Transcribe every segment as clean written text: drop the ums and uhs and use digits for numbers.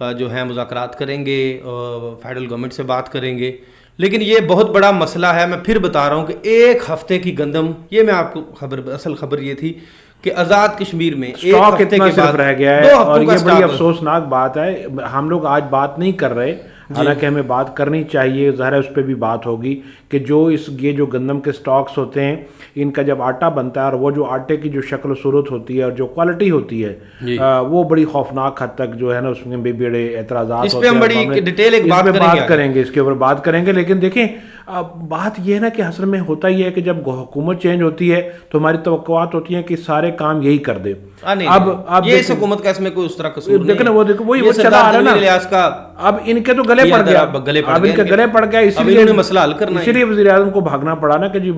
جو ہیں مذاکرات کریں گے، فیڈرل گورنمنٹ سے بات کریں گے. لیکن یہ بہت بڑا مسئلہ ہے. میں پھر بتا رہا ہوں کہ 1 ہفتے کی گندم، یہ میں آپ کو اصل خبر یہ تھی کہ آزاد کشمیر میں اسٹاک اتنا صرف رہ گیا ہے، اور یہ بڑی افسوسناک بات ہے. ہم لوگ آج بات نہیں کر رہے، حالانکہ ہمیں بات کرنی چاہیے، ظاہر ہے اس پہ بھی بات ہوگی کہ یہ جو گندم کے سٹاکس ہوتے ہیں، ان کا جب آٹا بنتا ہے اور وہ جو آٹے کی جو شکل و صورت ہوتی ہے اور جو کوالٹی ہوتی ہے وہ بڑی خوفناک حد تک جو ہے نا اس میں بھی بڑے اعتراضات ہوتے ہیں. اس پہ ہم بڑی ڈیٹیل ایک بات کریں گے، اس کے اوپر بات کریں گے. لیکن دیکھیں بات یہ ہے نا کہ اصل میں ہوتا یہ ہے کہ جب حکومت چینج ہوتی ہے تو ہماری توقعات ہوتی ہیں کہ سارے کام یہی کر دے. اب یہ اس حکومت کا اس میں کوئی اس طرح قصور نہیں ہے. دیکھیں وہ وہی چلا آ رہا ہے نا. اب ان کے تو گلے پڑ گیا، اب ان کے گلے پڑ گیا، اسی لیے مسئلہ حل کرنا ہے. اسی لیے وزیر اعظم کو بھاگنا پڑا نا کہ جی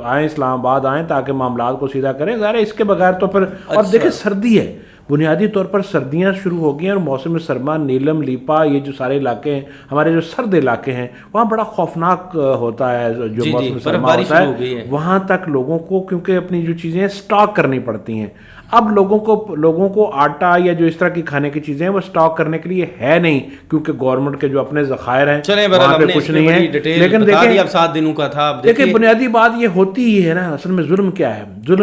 آئیں اسلام آباد آئیں تاکہ معاملات کو سیدھا کریں. ظاہر ہے اس کے بغیر تو پھر اور دیکھیں سردی ہے، بنیادی طور پر سردیاں شروع ہو گئی ہیں اور موسم سرما، نیلم، لیپا، یہ جو سارے علاقے ہیں ہمارے جو سرد علاقے ہیں وہاں بڑا خوفناک ہوتا ہے جو موسم سرما ہوتا ہے. وہاں تک لوگوں کو کیونکہ اپنی جو چیزیں سٹاک کرنی پڑتی ہیں. اب لوگوں کو آٹا یا جو اس طرح کی کھانے کی چیزیں وہ سٹاک کرنے کے لیے ہے نہیں، کیونکہ گورنمنٹ کے جو اپنے ذخائر ہیں وہاں پہ کچھ نہیں ہے. لیکن دیکھیں اب 7 دنوں کا تھا. دیکھیں بنیادی بات یہ ہوتی ہی ہے نا، اصل میں ظلم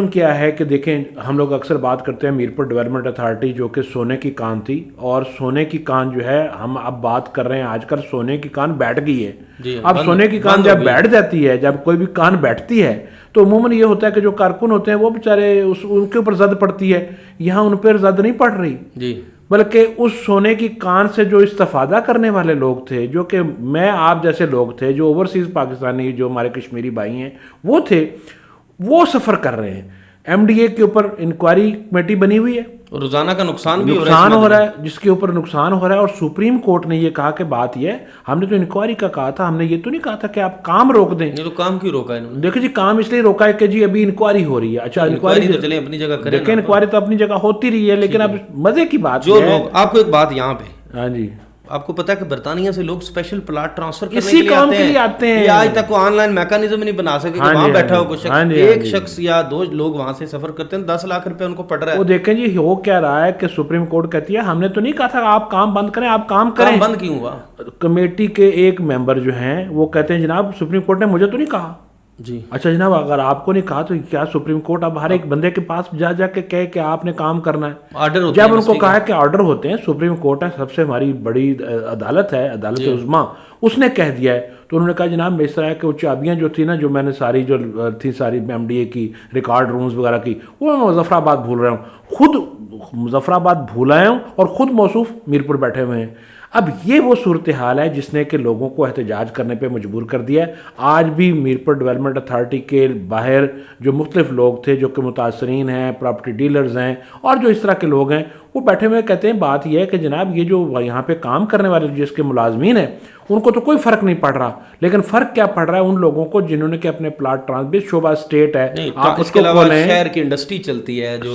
کیا ہے کہ دیکھیں ہم لوگ اکثر بات کرتے ہیں میرپور ڈیولپمنٹ اتھارٹی جو کہ سونے کی کان تھی، اور سونے کی کان جو ہے ہم اب بات کر رہے ہیں آج کل سونے کی کان بیٹھ گئی ہے. اب سونے کی کان جب بیٹھ جاتی ہے، جب کوئی بھی کان بیٹھتی ہے تو عموماً یہ ہوتا ہے کہ جو کارکن ہوتے ہیں وہ بیچارے ان کے اوپر زد پڑتی ہے. یہاں ان پر زد نہیں پڑ رہی، بلکہ اس سونے کی کان سے جو استفادہ کرنے والے لوگ تھے، جو کہ میں آپ جیسے لوگ تھے، جو اوورسیز پاکستانی جو ہمارے کشمیری بھائی ہیں وہ تھے، وہ سفر کر رہے ہیں. ایم ڈی اے کے اوپر انکوائری کمیٹی بنی ہوئی ہے، روزانہ کا نقصان ہو رہا ہے جس کے اوپر نقصان ہو رہا ہے. اور سپریم کورٹ نے یہ کہا کہ بات یہ ہے، ہم نے تو انکوائری کا کہا تھا، ہم نے یہ تو نہیں کہا تھا کہ آپ کام روک دیں. تو کام کیوں روکا ہے؟ دیکھیں جی کام اس لیے روکا ہے کہ جی ابھی انکوائری ہو رہی ہے. اچھا انکوائری تو چلیں اپنی جگہ کریں، دیکھیں انکوائری تو اپنی جگہ ہوتی رہی ہے، لیکن اب مزے کی بات جو لوگ آپ کو ایک بات یہاں پہ، ہاں جی آپ کو پتا ہے کہ برطانیہ سے لوگ اسپیشل پلاٹ ٹرانسفر کرنے کے لیے آتے ہیں. آج تک وہ آن لائن میکانزم نہیں بنا سکے کہ وہاں بیٹھا ہو کوئی شخص، ایک شخص یا 2 لوگ وہاں سے سفر کرتے ہیں، 10 لاکھ روپے ان کو پڑ رہا ہے. وہ دیکھیں جی ہو کیا رہا ہے کہ سپریم کورٹ کہتی ہے ہم نے تو نہیں کہا تھا آپ کام بند کریں، آپ کام کریں. بند کیوں ہوا؟ کمیٹی کے ایک ممبر جو ہیں وہ کہتے ہیں جناب سپریم کورٹ نے مجھے تو نہیں کہا. جی اچھا جناب اگر آپ کو نہیں کہا تو کیا سپریم کورٹ اب ہر ایک بندے کے پاس جا کے کہے کہ آپ نے کام کرنا ہے؟ آرڈر جب ان کو کہا کہ آرڈر ہوتے ہیں، سپریم کورٹ ہے سب سے ہماری بڑی عدالت ہے، عدالت عظمیٰ، اس نے کہہ دیا ہے تو انہوں نے کہا جناب اس طرح کہ وہ چابیاں جو تھی نا جو میں نے ساری جو تھی ساری ایم ڈی اے کی ریکارڈ رومز وغیرہ کی وہ میں مظفر آباد بھول رہا ہوں، خود مظفر آباد بھول آیا ہوں اور خود موصوف میرپور بیٹھے ہوئے ہیں. اب یہ وہ صورتحال ہے جس نے کہ لوگوں کو احتجاج کرنے پہ مجبور کر دیا ہے. آج بھی میرپور ڈیولپمنٹ اتھارٹی کے باہر جو مختلف لوگ تھے جو کہ متاثرین ہیں، پراپرٹی ڈیلرز ہیں اور جو اس طرح کے لوگ ہیں، وہ بیٹھے ہوئے کہتے ہیں بات یہ ہے کہ جناب یہ جو یہاں پہ کام کرنے والے جس کے ملازمین ہیں ان کو تو کوئی فرق نہیں پڑ رہا، لیکن فرق کیا پڑ رہا ہے ان لوگوں کو جنہوں نے کہ اپنے پلاٹ ٹرانسپورٹ شعبہ اسٹیٹ ہے، آپ اس کو کھولیں، شہر کی انڈسٹری چلتی ہے جو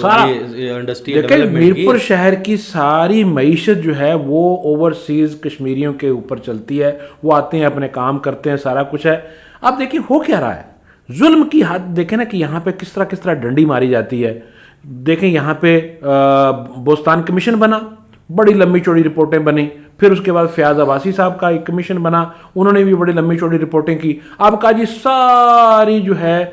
انڈسٹری دیکھیں میرپور شہر کی ساری معیشت جو ہے وہ اوورسیز کشمیریوں کے اوپر چلتی ہے، وہ آتے ہیں اپنے کام کرتے ہیں، سارا کچھ ہے. اب دیکھیں ہو کیا رہا ہے، ظلم کی حد دیکھیں نا کہ یہاں پہ کس طرح ڈنڈی ماری جاتی ہے. دیکھیں یہاں پہ بوستان کمیشن بنا، بڑی لمبی چوڑی رپورٹیں بنی، پھر اس کے بعد فیاض عباسی صاحب کا ایک کمیشن بنا، انہوں نے بھی بڑی لمبی چوڑی رپورٹیں کی. اب کہا جی ساری جو ہے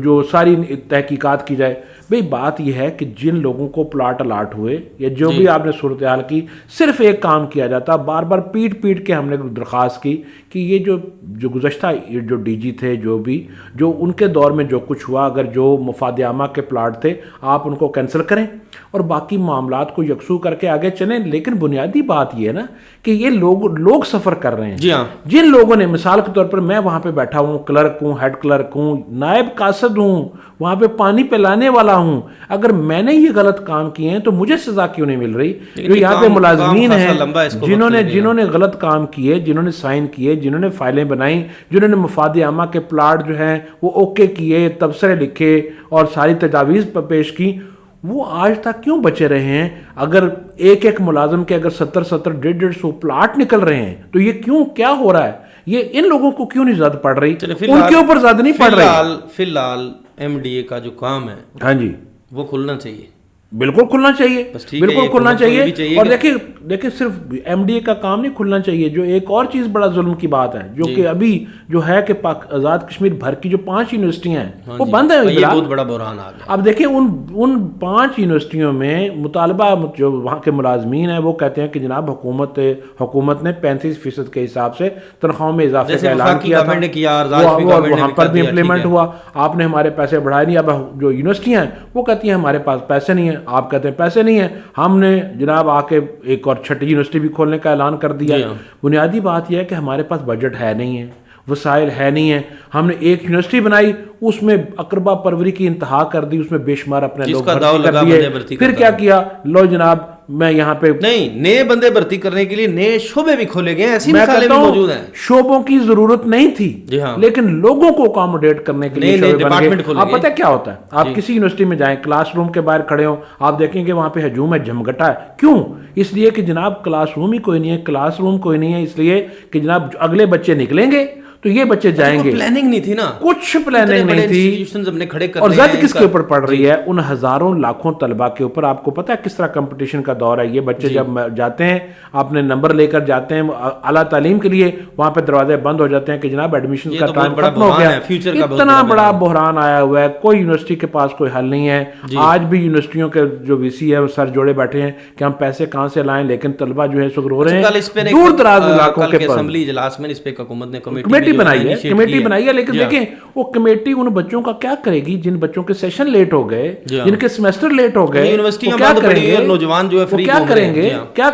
جو ساری تحقیقات کی جائے. بھئی بات یہ ہے کہ جن لوگوں کو پلاٹ الاٹ ہوئے یا جو بھی آپ نے صورتحال کی، صرف ایک کام کیا جاتا، بار بار پیٹ کے ہم نے درخواست کی کہ یہ جو گزشتہ جو ڈی جی تھے جو ان کے دور میں جو کچھ ہوا، اگر جو مفاد عامہ کے پلاٹ تھے آپ ان کو کینسل کریں اور باقی معاملات کو یکسو کر کے آگے چلیں. لیکن بنیادی بات یہ ہے نا کہ یہ لوگ سفر کر رہے ہیں. جی ہاں، جن لوگوں نے مثال کے طور پر میں وہاں پہ بیٹھا ہوں، کلرک ہوں، ہیڈ کلرک ہوں، نائب قاصد ہوں، وہاں پہ پانی پلانے والا ہوں، اگر میں نے یہ غلط کام کیے ہیں تو مجھے سزا کیوں نہیں مل رہی؟ جو یہاں پہ ملازمین ہیں جنہوں نے غلط کام کیے، جنہوں نے سائن کیے، جنہوں نے فائلیں بنائیں، جنہوں نے مفاد عامہ کے پلاٹ جو ہیں وہ اوکے کیے، تبصرے لکھے اور ساری تجاویز پیش کی، وہ آج تک کیوں بچے رہے ہیں؟ اگر ایک ملازم کے اگر 70 150 پلاٹ نکل رہے ہیں تو یہ کیا ہو رہا ہے؟ یہ ان لوگوں کو کیوں نہیں زیادہ پڑ رہی؟ ان کے اوپر زیادہ نہیں پڑ رہی. فی الحال ایم ڈی اے کا جو کام ہے، ہاں جی، وہ کھلنا چاہیے. بالکل کھلنا چاہیے, بس ٹھیک ہے, بالکل کھلنا حکومت کو یہ بھی چاہیے. چاہیے اور کہ- دیکھیں صرف ایم ڈی اے کا کام نہیں کھلنا چاہیے. جو ایک اور چیز بڑا ظلم کی بات ہے جو کہ ابھی جو ہے کہ آزاد کشمیر بھر کی جو 5 یونیورسٹیاں ہیں وہ بند ہیں. یہ بہت بڑا بحران آ گیا. اب دیکھیں ان 5 یونیورسٹیوں میں مطالبہ جو وہاں کے ملازمین ہیں وہ کہتے ہیں کہ جناب حکومت نے 35% کے حساب سے تنخواہوں میں اضافے کا اعلان کیا تھا, وہاں پر بھی امپلیمنٹ ہوا. آپ نے ہمارے پیسے بڑھائے نہیں. اب جو یونیورسٹیاں ہیں وہ کہتی ہیں ہمارے پاس پیسے نہیں ہیں. آپ کہتے ہیں پیسے نہیں ہیں. ہم نے جناب آ کے ایک اور چھٹی یونیورسٹی بھی کھولنے کا اعلان کر دیا. بنیادی بات یہ ہے کہ ہمارے پاس بجٹ ہے نہیں ہے, وسائل ہے نہیں ہیں. ہم نے ایک یونیورسٹی بنائی, اس میں اقربا پروری کی انتہا کر دی, اس میں بے شمار اپنے لوگ بھرتی کر دیے. پھر کیا کیا, لو جناب میں یہاں پہ نہیں نئے بندے بھرتی کرنے کے لیے نئے شعبے بھی کھولے گئے, ایسی مثالیں بھی موجود ہیں. شعبوں کی ضرورت نہیں تھی لیکن لوگوں کو اکاموڈیٹ کرنے کے لیے شعبے بن گئے. آپ پتہ کیا ہوتا ہے, آپ کسی یونیورسٹی میں جائیں, کلاس روم کے باہر کھڑے ہوں, آپ دیکھیں کہ وہاں پہ ہجوم ہے, جھمگٹا ہے. کیوں؟ اس لیے کہ جناب کلاس روم ہی کوئی نہیں ہے, کلاس روم کوئی نہیں ہے. اس لیے کہ جناب اگلے بچے نکلیں گے تو یہ بچے جائیں گے. پلاننگ نہیں تھی نا, کچھ پلاننگ نہیں تھی. اور زد کس کے اوپر پڑ رہی ہے؟ ان ہزاروں لاکھوں طلبہ کے اوپر. آپ کو پتہ ہے کس طرح کمپٹیشن کا دور ہے. یہ بچے جب جاتے ہیں اپنے نمبر لے کر جاتے ہیں اعلیٰ تعلیم کے لیے, وہاں پہ دروازے بند ہو جاتے ہیں کہ جناب ایڈمیشن کا ٹائم ختم ہو گیا. اتنا بڑا بحران آیا ہوا ہے, کوئی یونیورسٹی کے پاس کوئی حل نہیں ہے. آج بھی یونیورسٹیوں کے جو وی سی ہے وہ سر جوڑے بیٹھے ہیں کہ ہم پیسے کہاں سے لائیں, لیکن طلبہ جو ہے سکر ہو رہے ہیں دور دراز علاقوں کے. اسمبلی اجلاس میں اس پہ حکومت نے کمیٹی بنائی ہے, لیکن دیکھیں وہ کمیٹی ان بچوں کا کیا کرے گی جن بچوں کے سیشن لیٹ ہو گئے, جن کے سیمسٹر لیٹ ہو گئے. کیا کریں گے نوجوان جو ہے, کیا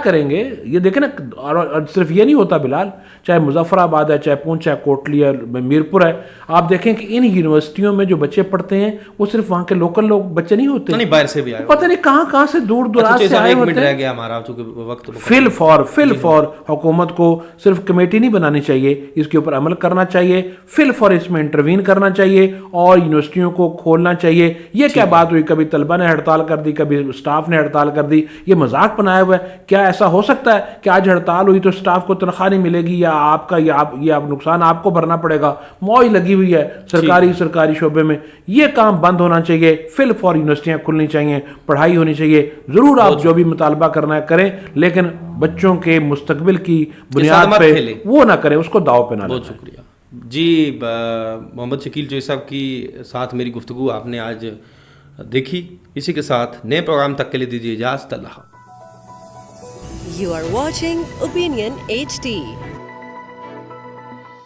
کریں گے؟ یہ دیکھیں نا, اور صرف یہ نہیں ہوتا بلال, چاہے مظفر آباد ہے, چاہے پونچھ ہے, کوٹلی ہے, میرپور ہے, آپ دیکھیں کہ ان یونیورسٹیوں میں جو بچے پڑھتے ہیں وہ صرف وہاں کے لوکل لوگ بچے نہیں ہوتے, باہر سے بھی آئے, پتہ نہیں کہاں سے دور دراز سے آئے ہوتے ہیں. فل فور حکومت کو صرف کمیٹی نہیں بنانی چاہیے, اس کے اوپر عمل کرنا چاہیے. فل فور اس میں انٹروین کرنا چاہیے اور یونیورسٹیوں کو کھولنا چاہیے. یہ کیا بات ہوئی, کبھی طلبہ نے ہڑتال کر دی, کبھی اسٹاف نے ہڑتال کر دی. یہ مذاق بنایا ہوا ہے. کیا ایسا ہو سکتا ہے کہ آج ہڑتال ہوئی تو اسٹاف کو تنخواہ نہیں ملے گی, یا آپ کا یہ نقصان آپ کو بھرنا پڑے گا؟ موج لگی ہوئی ہے سرکاری شعبے میں. یہ کام بند ہونا چاہیے. فل فور یونیورسٹیاں کھلنی چاہیے, پڑھائی ہونی چاہیے. ضرور آپ جو بھی مطالبہ کرنا ہے کریں, لیکن بچوں کے مستقبل کی بنیاد پہ وہ نہ کریں, اس کو داؤ پہ نہ لگائیں. بہت شکریہ جی. محمد شکیل جو صاحب کی ساتھ میری گفتگو آپ نے آج دیکھی. اسی کے ساتھ نئے پروگرام تک کے لیے دیجیے اجازت. اللہ. You are watching Opinion HD.